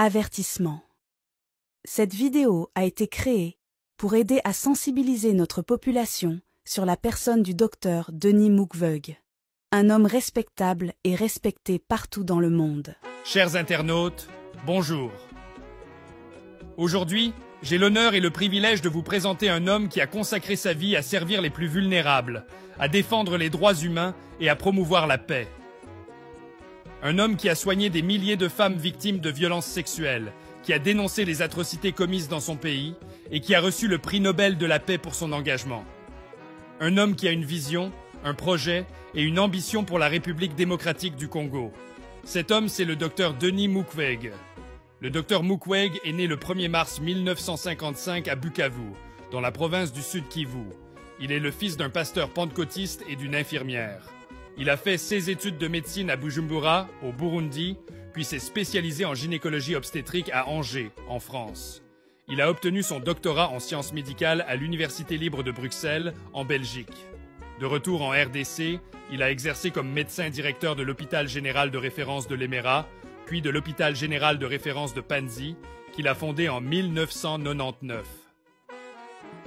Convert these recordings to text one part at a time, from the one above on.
Avertissement. Cette vidéo a été créée pour aider à sensibiliser notre population sur la personne du docteur Denis Mukwege, un homme respectable et respecté partout dans le monde. Chers internautes, bonjour. Aujourd'hui, j'ai l'honneur et le privilège de vous présenter un homme qui a consacré sa vie à servir les plus vulnérables, à défendre les droits humains et à promouvoir la paix. Un homme qui a soigné des milliers de femmes victimes de violences sexuelles, qui a dénoncé les atrocités commises dans son pays et qui a reçu le prix Nobel de la paix pour son engagement. Un homme qui a une vision, un projet et une ambition pour la République démocratique du Congo. Cet homme, c'est le docteur Denis Mukwege. Le docteur Mukwege est né le 1er mars 1955 à Bukavu, dans la province du Sud Kivu. Il est le fils d'un pasteur pentecôtiste et d'une infirmière. Il a fait ses études de médecine à Bujumbura, au Burundi, puis s'est spécialisé en gynécologie obstétrique à Angers, en France. Il a obtenu son doctorat en sciences médicales à l'Université libre de Bruxelles, en Belgique. De retour en RDC, il a exercé comme médecin directeur de l'hôpital général de référence de l'Emera, puis de l'hôpital général de référence de Panzi, qu'il a fondé en 1999.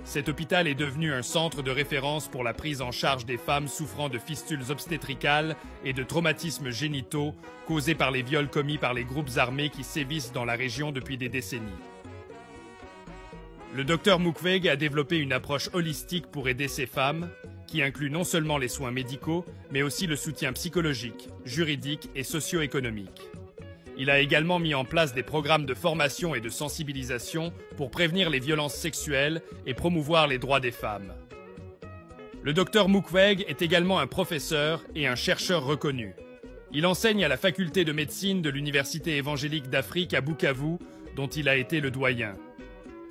Cet hôpital est devenu un centre de référence pour la prise en charge des femmes souffrant de fistules obstétricales et de traumatismes génitaux causés par les viols commis par les groupes armés qui sévissent dans la région depuis des décennies. Le docteur Mukwege a développé une approche holistique pour aider ces femmes, qui inclut non seulement les soins médicaux, mais aussi le soutien psychologique, juridique et socio-économique. Il a également mis en place des programmes de formation et de sensibilisation pour prévenir les violences sexuelles et promouvoir les droits des femmes. Le docteur Mukwege est également un professeur et un chercheur reconnu. Il enseigne à la faculté de médecine de l'Université évangélique d'Afrique à Bukavu, dont il a été le doyen.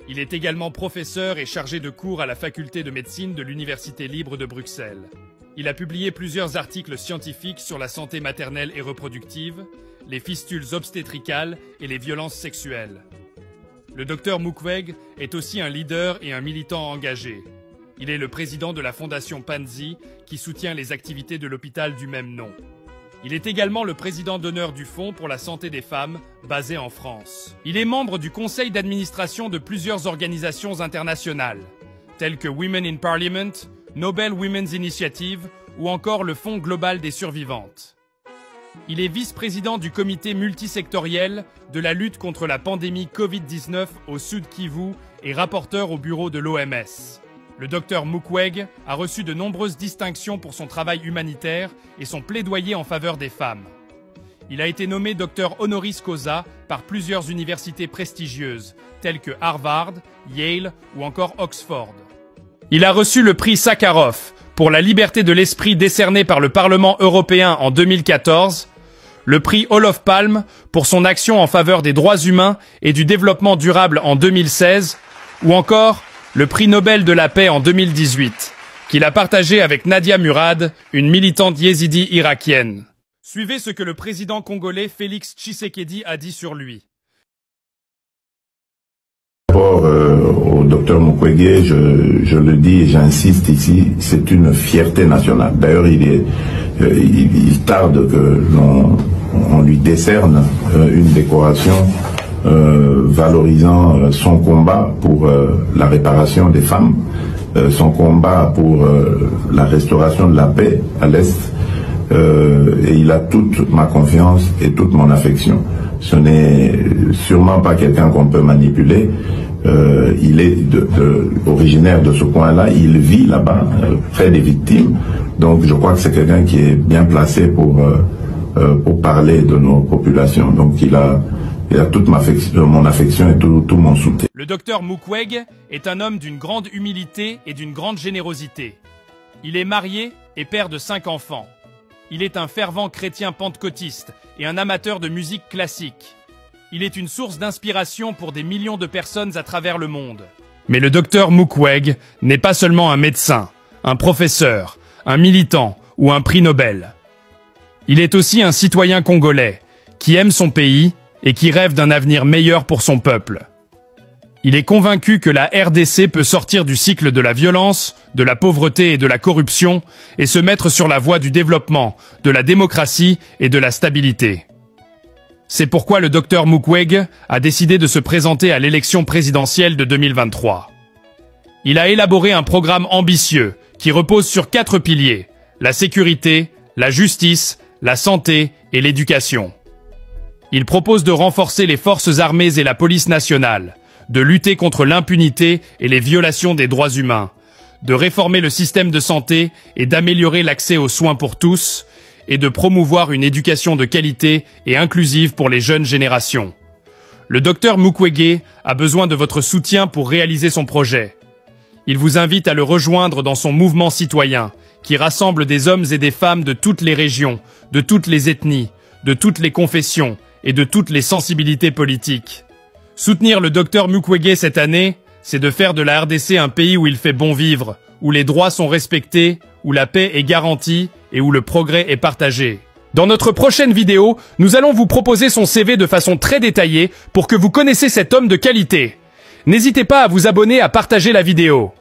Il est également professeur et chargé de cours à la faculté de médecine de l'Université libre de Bruxelles. Il a publié plusieurs articles scientifiques sur la santé maternelle et reproductive, les fistules obstétricales et les violences sexuelles. Le docteur Mukwege est aussi un leader et un militant engagé. Il est le président de la fondation Panzi, qui soutient les activités de l'hôpital du même nom. Il est également le président d'honneur du Fonds pour la santé des femmes, basé en France. Il est membre du conseil d'administration de plusieurs organisations internationales, telles que Women in Parliament, Nobel Women's Initiative ou encore le Fonds global des survivantes. Il est vice-président du comité multisectoriel de la lutte contre la pandémie Covid-19 au Sud Kivu et rapporteur au bureau de l'OMS. Le docteur Mukwege a reçu de nombreuses distinctions pour son travail humanitaire et son plaidoyer en faveur des femmes. Il a été nommé docteur honoris causa par plusieurs universités prestigieuses, telles que Harvard, Yale ou encore Oxford. Il a reçu le prix Sakharov pour la liberté de l'esprit décerné par le Parlement européen en 2014, le prix Olof Palme pour son action en faveur des droits humains et du développement durable en 2016, ou encore le prix Nobel de la paix en 2018, qu'il a partagé avec Nadia Murad, une militante yézidi irakienne. Suivez ce que le président congolais Félix Tshisekedi a dit sur lui. D'abord, au docteur Mukwege, je le dis et j'insiste ici, c'est une fierté nationale. D'ailleurs, il tarde que l'on lui décerne une décoration valorisant son combat pour la réparation des femmes, son combat pour la restauration de la paix à l'Est, et il a toute ma confiance et toute mon affection. Ce n'est sûrement pas quelqu'un qu'on peut manipuler. Il est originaire de ce coin-là, il vit là-bas, près des victimes. Donc je crois que c'est quelqu'un qui est bien placé pour parler de nos populations. Donc il a toute mon affection et tout mon soutien. Le docteur Mukwege est un homme d'une grande humilité et d'une grande générosité. Il est marié et père de 5 enfants. Il est un fervent chrétien pentecôtiste et un amateur de musique classique. Il est une source d'inspiration pour des millions de personnes à travers le monde. Mais le docteur Mukwege n'est pas seulement un médecin, un professeur, un militant ou un prix Nobel. Il est aussi un citoyen congolais qui aime son pays et qui rêve d'un avenir meilleur pour son peuple. Il est convaincu que la RDC peut sortir du cycle de la violence, de la pauvreté et de la corruption et se mettre sur la voie du développement, de la démocratie et de la stabilité. C'est pourquoi le Dr Mukwege a décidé de se présenter à l'élection présidentielle de 2023. Il a élaboré un programme ambitieux qui repose sur 4 piliers: la sécurité, la justice, la santé et l'éducation. Il propose de renforcer les forces armées et la police nationale, de lutter contre l'impunité et les violations des droits humains, de réformer le système de santé et d'améliorer l'accès aux soins pour tous, et de promouvoir une éducation de qualité et inclusive pour les jeunes générations. Le Dr Mukwege a besoin de votre soutien pour réaliser son projet. Il vous invite à le rejoindre dans son mouvement citoyen, qui rassemble des hommes et des femmes de toutes les régions, de toutes les ethnies, de toutes les confessions et de toutes les sensibilités politiques. Soutenir le Dr Mukwege cette année, c'est de faire de la RDC un pays où il fait bon vivre, où les droits sont respectés, où la paix est garantie et où le progrès est partagé. Dans notre prochaine vidéo, nous allons vous proposer son CV de façon très détaillée pour que vous connaissiez cet homme de qualité. N'hésitez pas à vous abonner et à partager la vidéo.